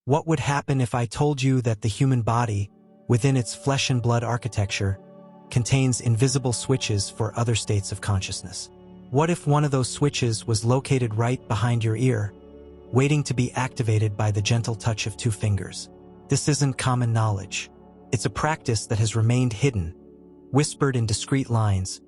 What would happen if I told you that the human body, within its flesh and blood architecture, contains invisible switches for other states of consciousness? What if one of those switches was located right behind your ear, waiting to be activated by the gentle touch of two fingers? This isn't common knowledge. It's a practice that has remained hidden, whispered in discreet lines,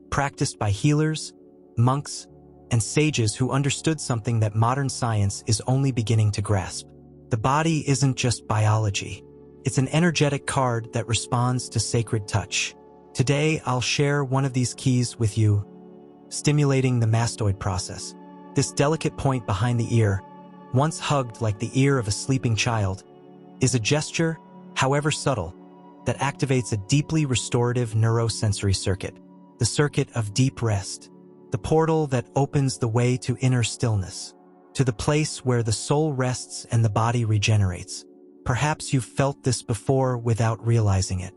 practiced by healers, monks, and sages who understood something that modern science is only beginning to grasp. The body isn't just biology. It's an energetic card that responds to sacred touch. Today, I'll share one of these keys with you, stimulating the mastoid process. This delicate point behind the ear, once hugged like the ear of a sleeping child, is a gesture, however subtle, that activates a deeply restorative neurosensory circuit, the circuit of deep rest, the portal that opens the way to inner stillness, to the place where the soul rests and the body regenerates. Perhaps you've felt this before without realizing it.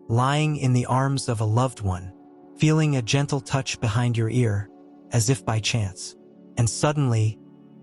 Lying in the arms of a loved one, feeling a gentle touch behind your ear, as if by chance, and suddenly,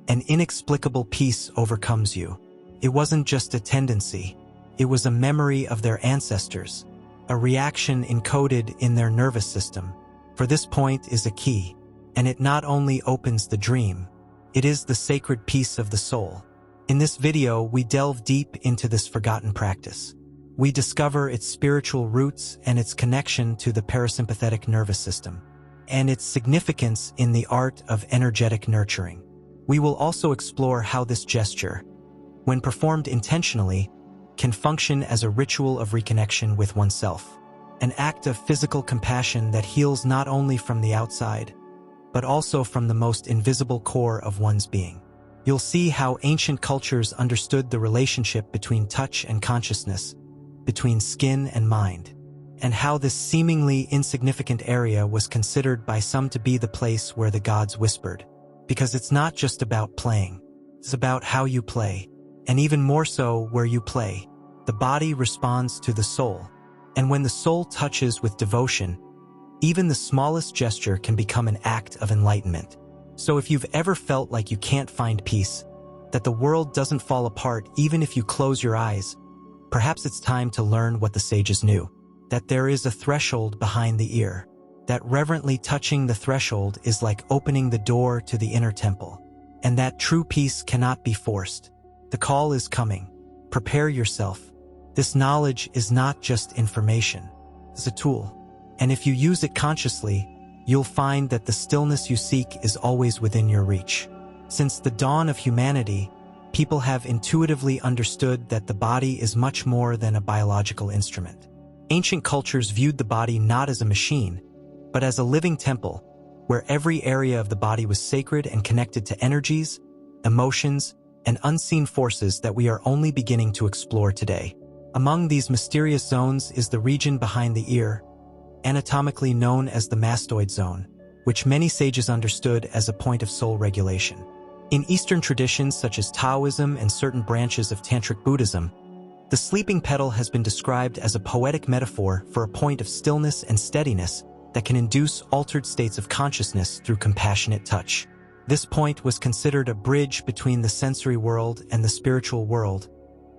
an inexplicable peace overcomes you. It wasn't just a tendency. It was a memory of their ancestors, a reaction encoded in their nervous system. For this point is a key, and it not only opens the dream, it is the sacred peace of the soul. In this video, we delve deep into this forgotten practice. We discover its spiritual roots and its connection to the parasympathetic nervous system, and its significance in the art of energetic nurturing. We will also explore how this gesture, when performed intentionally, can function as a ritual of reconnection with oneself, an act of physical compassion that heals not only from the outside, but also from the most invisible core of one's being. You'll see how ancient cultures understood the relationship between touch and consciousness, between skin and mind, and how this seemingly insignificant area was considered by some to be the place where the gods whispered. Because it's not just about playing, it's about how you play, and even more so where you play. The body responds to the soul, and when the soul touches with devotion, even the smallest gesture can become an act of enlightenment. So if you've ever felt like you can't find peace, that the world doesn't fall apart even if you close your eyes, perhaps it's time to learn what the sages knew, that there is a threshold behind the ear, that reverently touching the threshold is like opening the door to the inner temple, and that true peace cannot be forced. The call is coming. Prepare yourself. This knowledge is not just information, it's a tool. And if you use it consciously, you'll find that the stillness you seek is always within your reach. Since the dawn of humanity, people have intuitively understood that the body is much more than a biological instrument. Ancient cultures viewed the body not as a machine, but as a living temple, where every area of the body was sacred and connected to energies, emotions, and unseen forces that we are only beginning to explore today. Among these mysterious zones is the region behind the ear, anatomically known as the mastoid zone, which many sages understood as a point of soul regulation. In Eastern traditions such as Taoism and certain branches of Tantric Buddhism, the sleeping petal has been described as a poetic metaphor for a point of stillness and steadiness that can induce altered states of consciousness through compassionate touch. This point was considered a bridge between the sensory world and the spiritual world,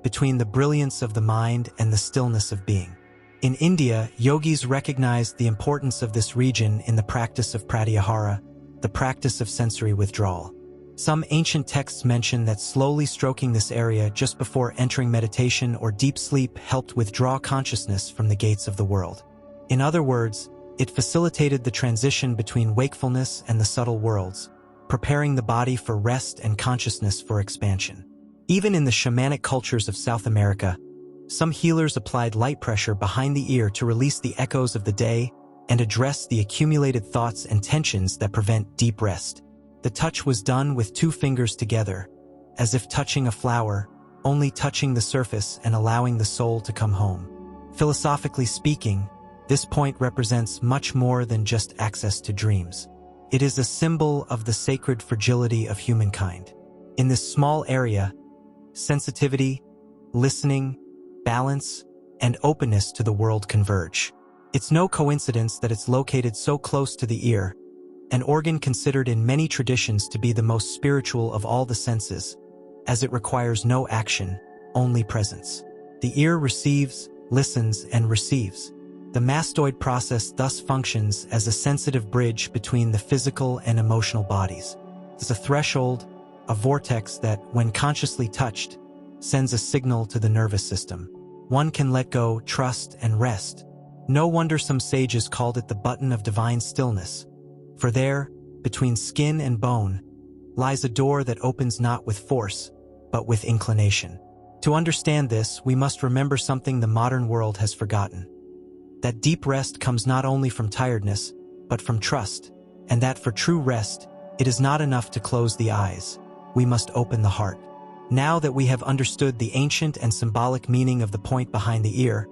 between the brilliance of the mind and the stillness of being. In India, yogis recognized the importance of this region in the practice of pratyahara, the practice of sensory withdrawal. Some ancient texts mention that slowly stroking this area just before entering meditation or deep sleep helped withdraw consciousness from the gates of the world. In other words, it facilitated the transition between wakefulness and the subtle worlds, preparing the body for rest and consciousness for expansion. Even in the shamanic cultures of South America, some healers applied light pressure behind the ear to release the echoes of the day and address the accumulated thoughts and tensions that prevent deep rest. The touch was done with two fingers together, as if touching a flower, only touching the surface and allowing the soul to come home. Philosophically speaking, this point represents much more than just access to dreams. It is a symbol of the sacred fragility of humankind. In this small area, sensitivity, listening, balance, and openness to the world converge. It's no coincidence that it's located so close to the ear, an organ considered in many traditions to be the most spiritual of all the senses, as it requires no action, only presence. The ear receives, listens, and receives. The mastoid process thus functions as a sensitive bridge between the physical and emotional bodies. It's a threshold, a vortex that, when consciously touched, sends a signal to the nervous system. One can let go, trust, and rest. No wonder some sages called it the button of divine stillness. For there, between skin and bone, lies a door that opens not with force, but with inclination. To understand this, we must remember something the modern world has forgotten. That deep rest comes not only from tiredness, but from trust, and that for true rest, it is not enough to close the eyes. We must open the heart. Now that we have understood the ancient and symbolic meaning of the point behind the ear,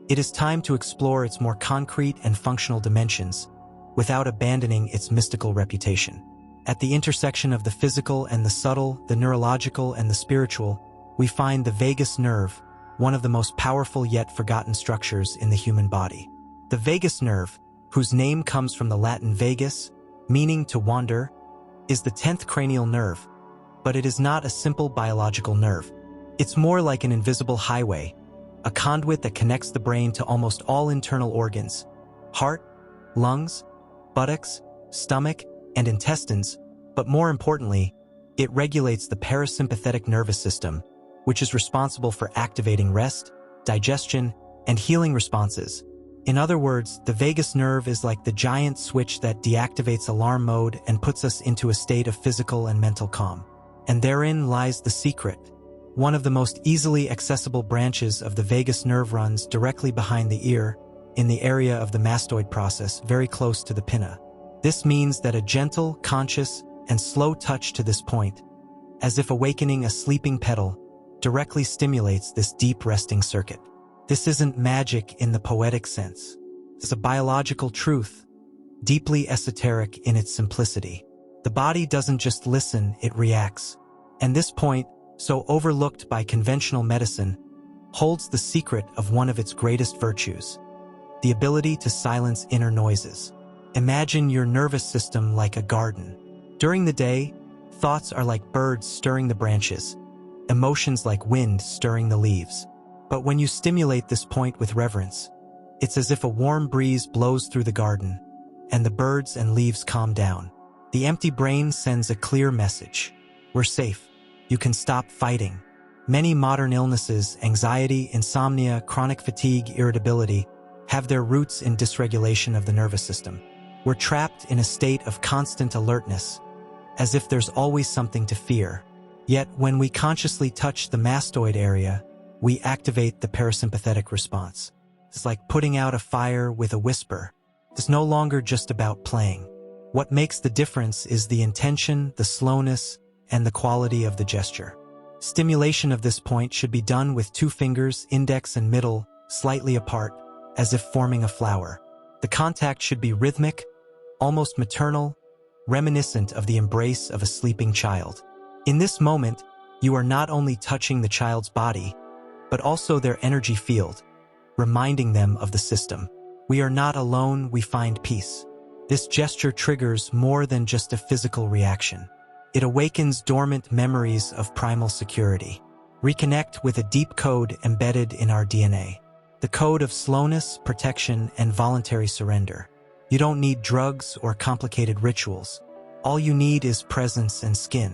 it is time to explore its more concrete and functional dimensions, without abandoning its mystical reputation. At the intersection of the physical and the subtle, the neurological and the spiritual, we find the vagus nerve, one of the most powerful yet forgotten structures in the human body. The vagus nerve, whose name comes from the Latin vagus, meaning to wander, is the 10th cranial nerve, but it is not a simple biological nerve. It's more like an invisible highway, a conduit that connects the brain to almost all internal organs: heart, lungs, buttocks, stomach, and intestines, but more importantly, it regulates the parasympathetic nervous system, which is responsible for activating rest, digestion, and healing responses. In other words, the vagus nerve is like the giant switch that deactivates alarm mode and puts us into a state of physical and mental calm. And therein lies the secret. One of the most easily accessible branches of the vagus nerve runs directly behind the ear, in the area of the mastoid process, very close to the pinna. This means that a gentle, conscious, and slow touch to this point, as if awakening a sleeping petal, directly stimulates this deep resting circuit. This isn't magic in the poetic sense. It's a biological truth, deeply esoteric in its simplicity. The body doesn't just listen, it reacts. And this point, so overlooked by conventional medicine, holds the secret of one of its greatest virtues: the ability to silence inner noises. Imagine your nervous system like a garden. During the day, thoughts are like birds stirring the branches, emotions like wind stirring the leaves. But when you stimulate this point with reverence, it's as if a warm breeze blows through the garden, and the birds and leaves calm down. The empty brain sends a clear message: we're safe. You can stop fighting. Many modern illnesses, anxiety, insomnia, chronic fatigue, irritability, have their roots in dysregulation of the nervous system. We're trapped in a state of constant alertness, as if there's always something to fear. Yet, when we consciously touch the mastoid area, we activate the parasympathetic response. It's like putting out a fire with a whisper. It's no longer just about playing. What makes the difference is the intention, the slowness, and the quality of the gesture. Stimulation of this point should be done with 2 fingers, index and middle, slightly apart, as if forming a flower. The contact should be rhythmic, almost maternal, reminiscent of the embrace of a sleeping child. In this moment, you are not only touching the child's body, but also their energy field, reminding them of the system. We are not alone, we find peace. This gesture triggers more than just a physical reaction. It awakens dormant memories of primal security. Reconnect with a deep code embedded in our DNA. The code of slowness, protection, and voluntary surrender. You don't need drugs or complicated rituals. All you need is presence and skin.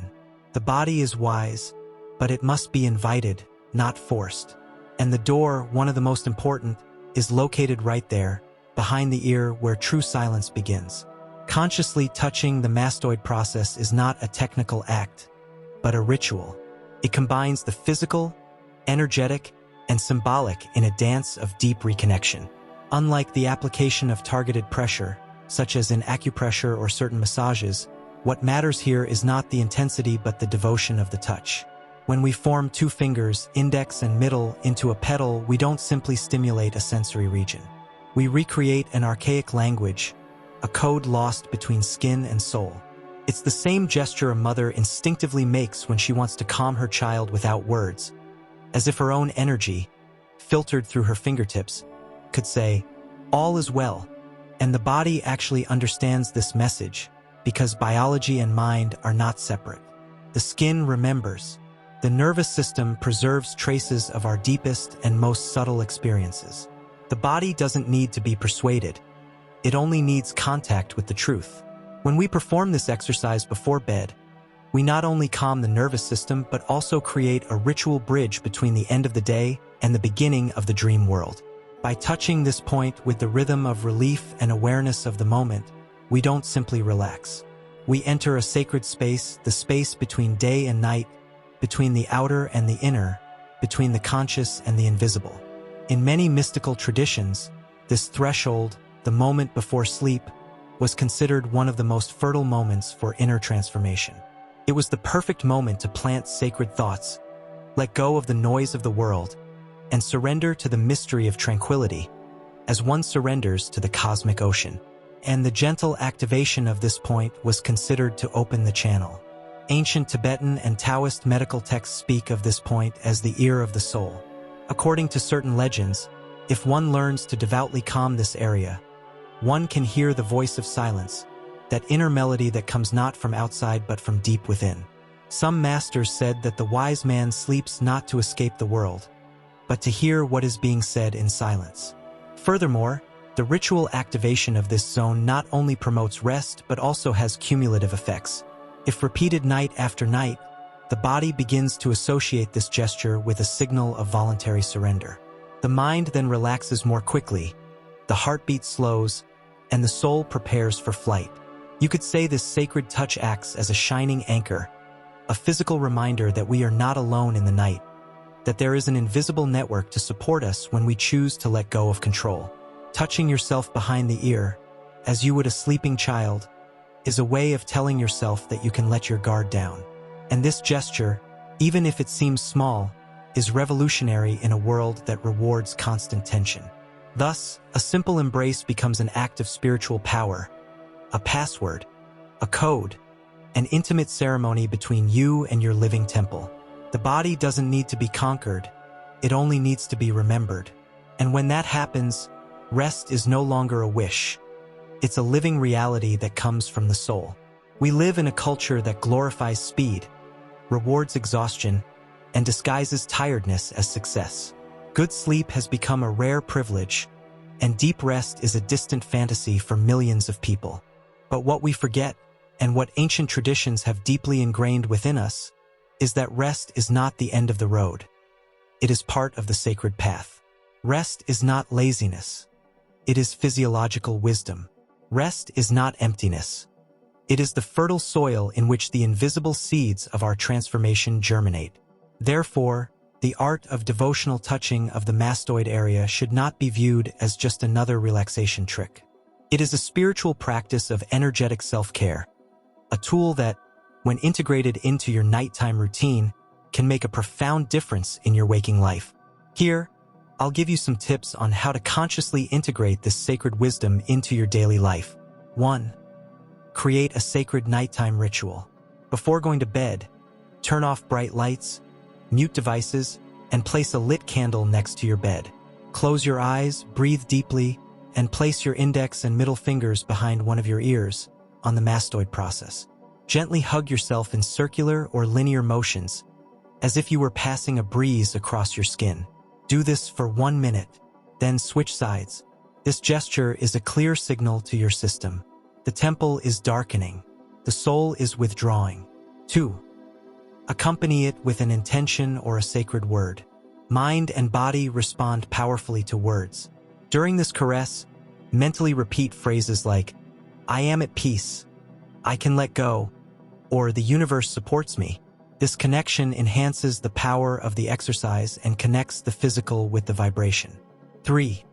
The body is wise, but it must be invited, not forced. And the door, one of the most important, is located right there, behind the ear where true silence begins. Consciously touching the mastoid process is not a technical act, but a ritual. It combines the physical, energetic, and symbolic in a dance of deep reconnection. Unlike the application of targeted pressure, such as in acupressure or certain massages, what matters here is not the intensity but the devotion of the touch. When we form 2 fingers, index and middle, into a petal, we don't simply stimulate a sensory region. We recreate an archaic language, a code lost between skin and soul. It's the same gesture a mother instinctively makes when she wants to calm her child without words, as if her own energy, filtered through her fingertips, could say, "All is well." And the body actually understands this message, because biology and mind are not separate. The skin remembers. The nervous system preserves traces of our deepest and most subtle experiences. The body doesn't need to be persuaded. It only needs contact with the truth. When we perform this exercise before bed, we not only calm the nervous system but also create a ritual bridge between the end of the day and the beginning of the dream world. By touching this point with the rhythm of relief and awareness of the moment, we don't simply relax. We enter a sacred space, the space between day and night, between the outer and the inner, between the conscious and the invisible. In many mystical traditions, this threshold, the moment before sleep, was considered one of the most fertile moments for inner transformation. It was the perfect moment to plant sacred thoughts, let go of the noise of the world, and surrender to the mystery of tranquility, as one surrenders to the cosmic ocean. And the gentle activation of this point was considered to open the channel. Ancient Tibetan and Taoist medical texts speak of this point as the ear of the soul. According to certain legends, if one learns to devoutly calm this area, one can hear the voice of silence, that inner melody that comes not from outside but from deep within. Some masters said that the wise man sleeps not to escape the world, but to hear what is being said in silence. Furthermore, the ritual activation of this zone not only promotes rest but also has cumulative effects. If repeated night after night, the body begins to associate this gesture with a signal of voluntary surrender. The mind then relaxes more quickly, the heartbeat slows, and the soul prepares for flight. You could say this sacred touch acts as a shining anchor, a physical reminder that we are not alone in the night, that there is an invisible network to support us when we choose to let go of control. Touching yourself behind the ear, as you would a sleeping child, is a way of telling yourself that you can let your guard down. And this gesture, even if it seems small, is revolutionary in a world that rewards constant tension. Thus, a simple embrace becomes an act of spiritual power, a password, a code, an intimate ceremony between you and your living temple. The body doesn't need to be conquered, it only needs to be remembered. And when that happens, rest is no longer a wish. It's a living reality that comes from the soul. We live in a culture that glorifies speed, rewards exhaustion, and disguises tiredness as success. Good sleep has become a rare privilege, and deep rest is a distant fantasy for millions of people. But what we forget, and what ancient traditions have deeply ingrained within us, is that rest is not the end of the road. It is part of the sacred path. Rest is not laziness. It is physiological wisdom. Rest is not emptiness. It is the fertile soil in which the invisible seeds of our transformation germinate. Therefore, the art of devotional touching of the mastoid area should not be viewed as just another relaxation trick. It is a spiritual practice of energetic self-care, a tool that, when integrated into your nighttime routine, can make a profound difference in your waking life. Here, I'll give you some tips on how to consciously integrate this sacred wisdom into your daily life. 1. Create a sacred nighttime ritual. Before going to bed, turn off bright lights, mute devices, and place a lit candle next to your bed. Close your eyes, breathe deeply, and place your index and middle fingers behind one of your ears on the mastoid process. Gently hug yourself in circular or linear motions, as if you were passing a breeze across your skin. Do this for 1 minute, then switch sides. This gesture is a clear signal to your system. The temple is darkening. The soul is withdrawing. 2. Accompany it with an intention or a sacred word. Mind and body respond powerfully to words. During this caress, mentally repeat phrases like, "I am at peace," "I can let go," or "the universe supports me." This connection enhances the power of the exercise and connects the physical with the vibration. 3.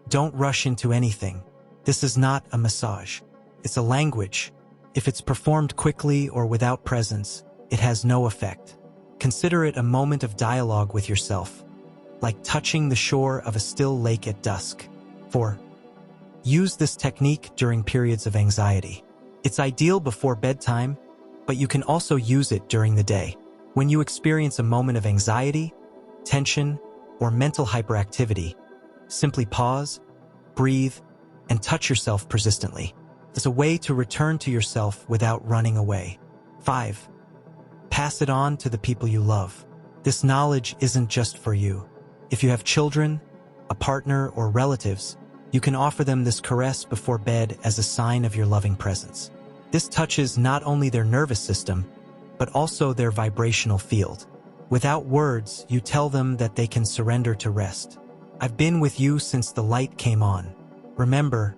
Don't rush into anything. This is not a massage. It's a language. If it's performed quickly or without presence, it has no effect. Consider it a moment of dialogue with yourself, like touching the shore of a still lake at dusk. 4. Use this technique during periods of anxiety. It's ideal before bedtime, but you can also use it during the day. When you experience a moment of anxiety, tension, or mental hyperactivity, simply pause, breathe, and touch yourself persistently. It's a way to return to yourself without running away. 5. Pass it on to the people you love. This knowledge isn't just for you. If you have children, a partner, or relatives, you can offer them this caress before bed as a sign of your loving presence. This touches not only their nervous system, but also their vibrational field. Without words, you tell them that they can surrender to rest. I've been with you since the light came on. Remember,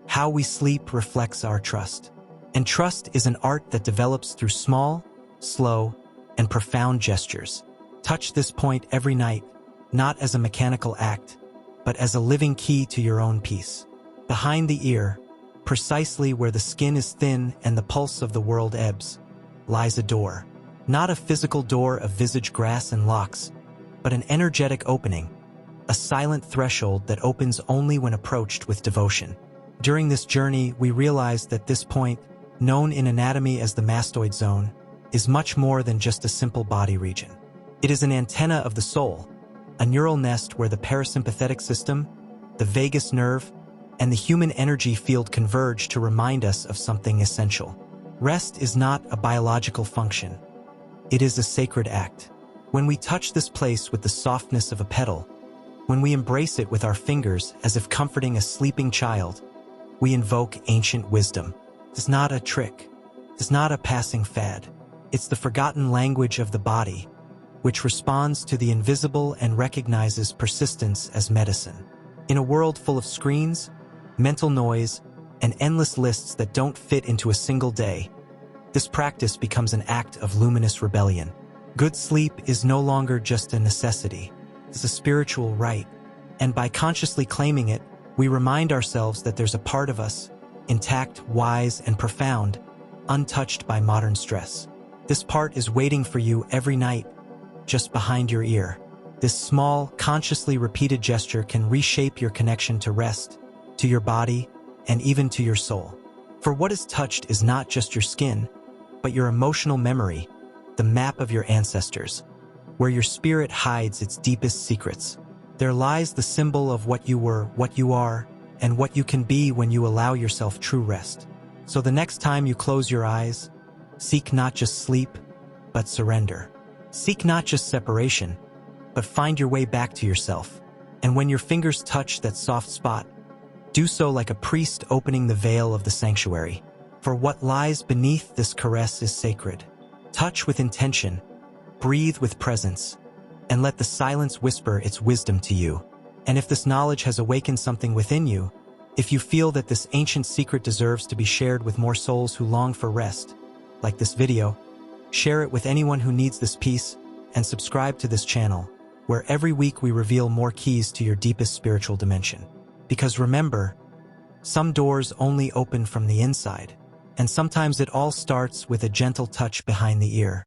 how we sleep reflects our trust. And trust is an art that develops through small, slow, and profound gestures. Touch this point every night, not as a mechanical act, but as a living key to your own peace. Behind the ear, precisely where the skin is thin and the pulse of the world ebbs, lies a door. Not a physical door of visage grass and locks, but an energetic opening, a silent threshold that opens only when approached with devotion. During this journey, we realized that this point, known in anatomy as the mastoid zone, is much more than just a simple body region. It is an antenna of the soul, a neural nest where the parasympathetic system, the vagus nerve, and the human energy field converge to remind us of something essential. Rest is not a biological function. It is a sacred act. When we touch this place with the softness of a petal, when we embrace it with our fingers as if comforting a sleeping child, we invoke ancient wisdom. It's not a trick. It's not a passing fad. It's the forgotten language of the body, which responds to the invisible and recognizes persistence as medicine. In a world full of screens, mental noise, and endless lists that don't fit into a single day, this practice becomes an act of luminous rebellion. Good sleep is no longer just a necessity. It's a spiritual right. And by consciously claiming it, we remind ourselves that there's a part of us, intact, wise, and profound, untouched by modern stress. This part is waiting for you every night, just behind your ear. This small, consciously repeated gesture can reshape your connection to rest, to your body, and even to your soul. For what is touched is not just your skin, but your emotional memory, the map of your ancestors, where your spirit hides its deepest secrets. There lies the symbol of what you were, what you are, and what you can be when you allow yourself true rest. So the next time you close your eyes, seek not just sleep, but surrender. Seek not just separation, but find your way back to yourself. And when your fingers touch that soft spot, do so like a priest opening the veil of the sanctuary. For what lies beneath this caress is sacred. Touch with intention, breathe with presence, and let the silence whisper its wisdom to you. And if this knowledge has awakened something within you, if you feel that this ancient secret deserves to be shared with more souls who long for rest, like this video, share it with anyone who needs this peace, and subscribe to this channel, where every week we reveal more keys to your deepest spiritual dimension. Because remember, some doors only open from the inside, and sometimes it all starts with a gentle touch behind the ear.